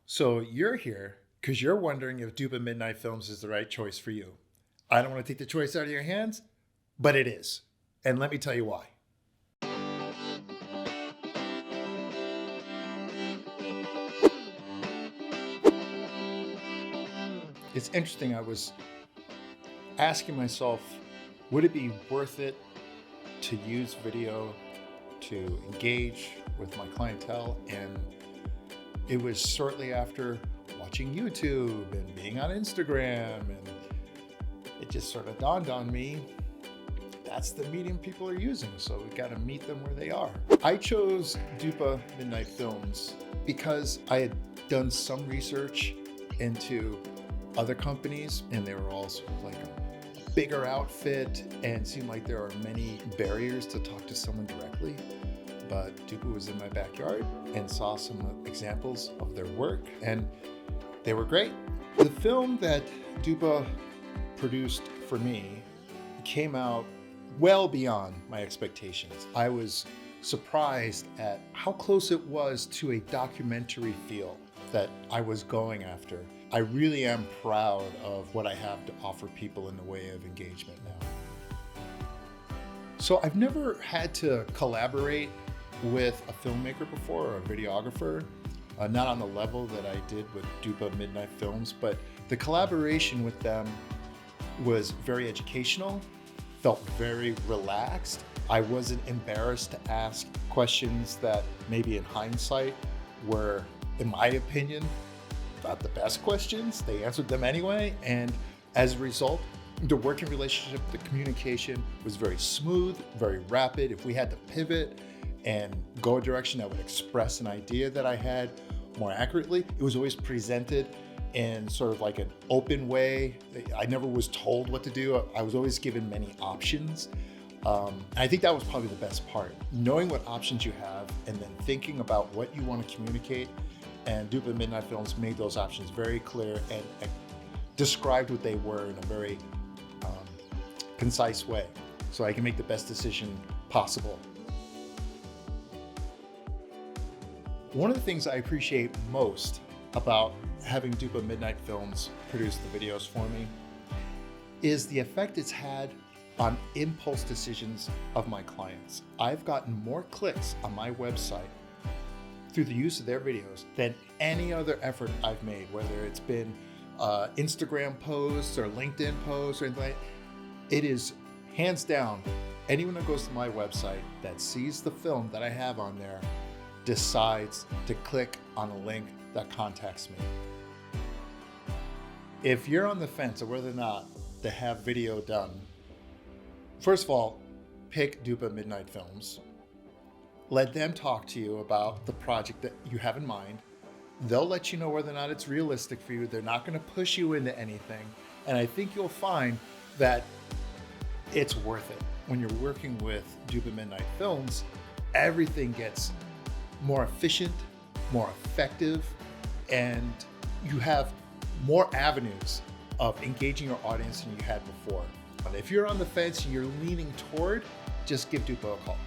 So you're here because you're wondering if Dupa Midnight Films is the right choice for you. I don't want to take the choice out of your hands, but it is. And let me tell you why. It's interesting. I was asking myself, would it be worth it to use video to engage with my clientele? And it was shortly after watching YouTube and being on Instagram, and it just sort of dawned on me, that's the medium people are using, so we got to meet them where they are. I chose Dupa Midnight Films because I had done some research into other companies, and they were all sort of like a bigger outfit and seemed like there are many barriers to talk to someone directly. But Dupa was in my backyard and saw some examples of their work, and they were great. The film that Dupa produced for me came out well beyond my expectations. I was surprised at how close it was to a documentary feel that I was going after. I really am proud of what I have to offer people in the way of engagement now. So I've never had to collaborate with a filmmaker before or a videographer, not on the level that I did with Dupa Midnight Films, but the collaboration with them was very educational, felt very relaxed. I wasn't embarrassed to ask questions that maybe in hindsight were, in my opinion, not the best questions. They answered them anyway, and as a result, the working relationship, the communication was very smooth, very rapid. If we had to pivot and go a direction that would express an idea that I had more accurately, it was always presented in sort of like an open way. I never was told what to do. I was always given many options. I think that was probably the best part, knowing what options you have and then thinking about what you want to communicate. And Dupa Midnight Films made those options very clear and described what they were in a very concise way, so I can make the best decision possible. One of the things I appreciate most about having Dupa Midnight Films produce the videos for me is the effect it's had on impulse decisions of my clients. I've gotten more clicks on my website through the use of their videos than any other effort I've made, whether it's been Instagram posts or LinkedIn posts or anything like that. It is hands down, anyone who goes to my website that sees the film that I have on there decides to click on a link that contacts me. If you're on the fence of whether or not to have video done, first of all, pick Dupa Midnight Films. Let them talk to you about the project that you have in mind. They'll let you know whether or not it's realistic for you. They're not going to push you into anything. And I think you'll find that it's worth it. When you're working with Dupa Midnight Films, everything gets more efficient, more effective, and you have more avenues of engaging your audience than you had before. But if you're on the fence and you're leaning toward, just give Dupa a call.